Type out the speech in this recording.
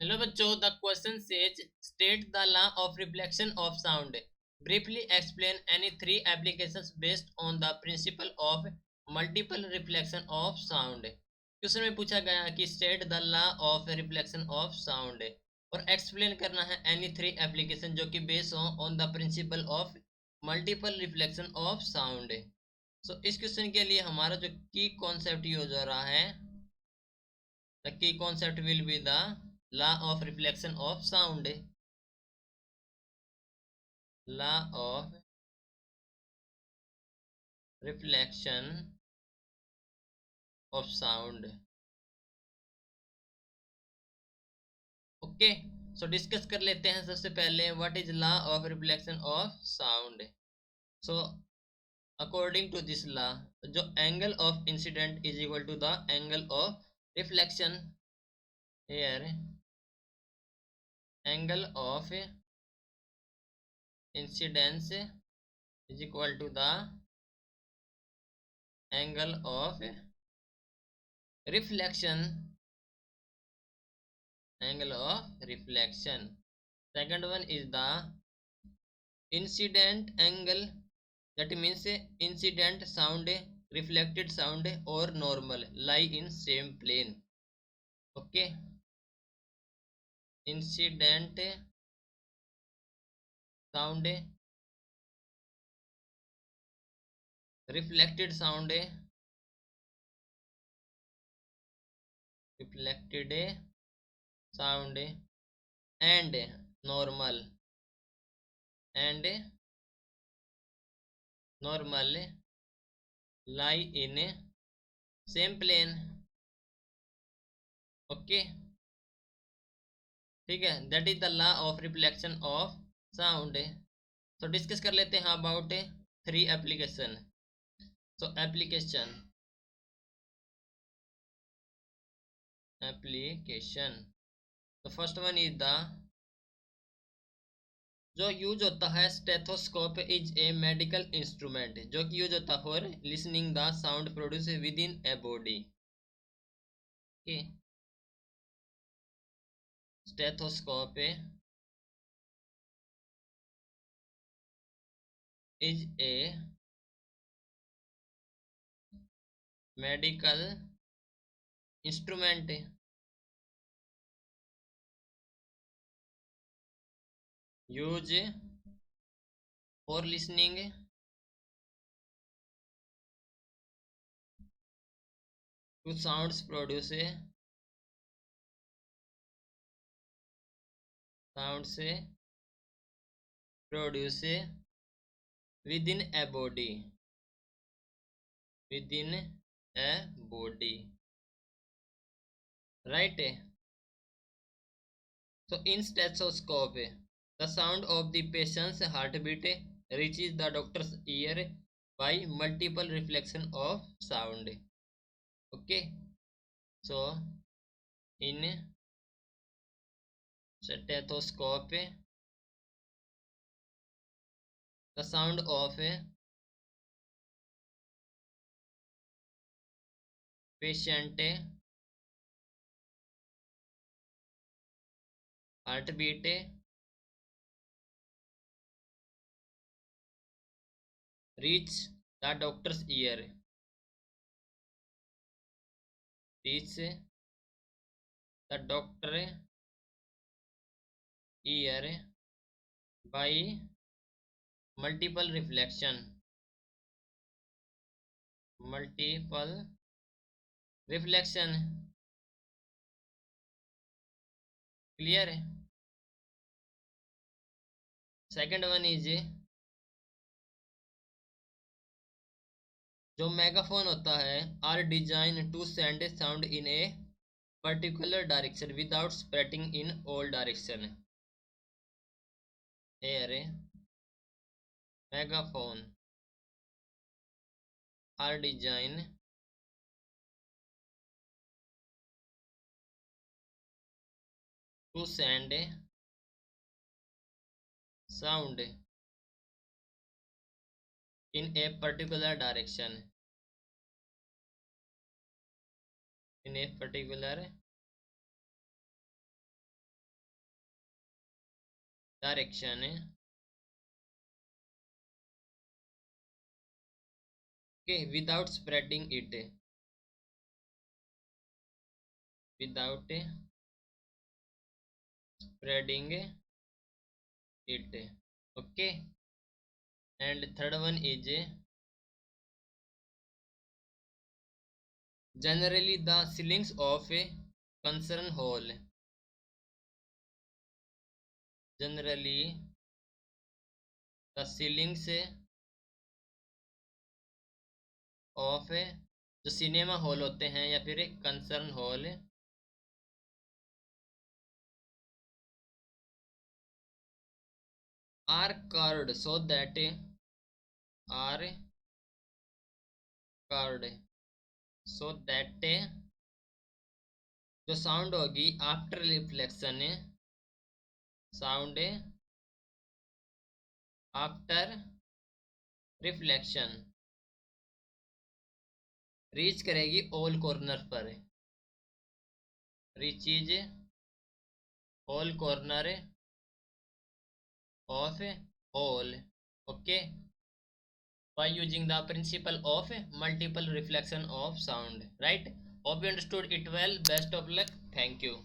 Hello बच्चों, the question says state the law of reflection of sound. Briefly explain any three applications based on the principle of multiple reflection of sound. Question में पूछा गया कि state the law of reflection of sound और explain करना है any three application जो कि based on the principle of multiple reflection of sound. So इस क्वेश्चन के लिए हमारा जो की कॉन्सेप्ट यूज हो रहा है, the key concept will be the law of reflection of sound. Law of reflection of sound. Okay, so discuss कर लेते हैं सबसे पहले what is law of reflection of sound. So according to this law, जो angle of incident is equal to the angle of reflection. Here angle of incidence is equal to the angle of reflection, angle of reflection. Second one is the incident angle, that means incident sound, reflected sound or normal lie in same plane. Okay, incident sound, reflected sound, reflected sound and normal and normal lie in same plane. Okay, ठीक है, that is the law of reflection of sound. तो डिस्कस कर लेते हैं about three application. So application तो first one is the, जो use होता है stethoscope is a medical instrument जो कि यूज होता है for listening the sound produce within a body. Okay, stethoscope is a medical instrument use for listening to sounds produce, sound से produce within a body, with in a body, right. So in stethoscope, the sound of the patient's heartbeat reaches the doctor's ear by multiple reflection of sound. Okay, so in stethoscope, the sound of patient heartbeat reach the doctor's ear, reach the doctor ear by multiple reflection, multiple reflection। Clear है। Second one is, जो megaphone होता है are design to send sound in a particular direction without spreading in all direction. Here megaphone are design to send sound in a particular direction, in a particular direction okay without spreading it, without spreading it. Okay, and third one is generally the ceilings of a concern hall, generally the ceilings of जो cinema hall होते हैं या फिर concert hall are curved so that are curved so that जो sound होगी after reflection, sound after reflection reach करेगी all corner पर, reaches all corner of all, okay, by using the principle of multiple reflection of sound, right? Hope you understood it well. Best of luck. Thank you.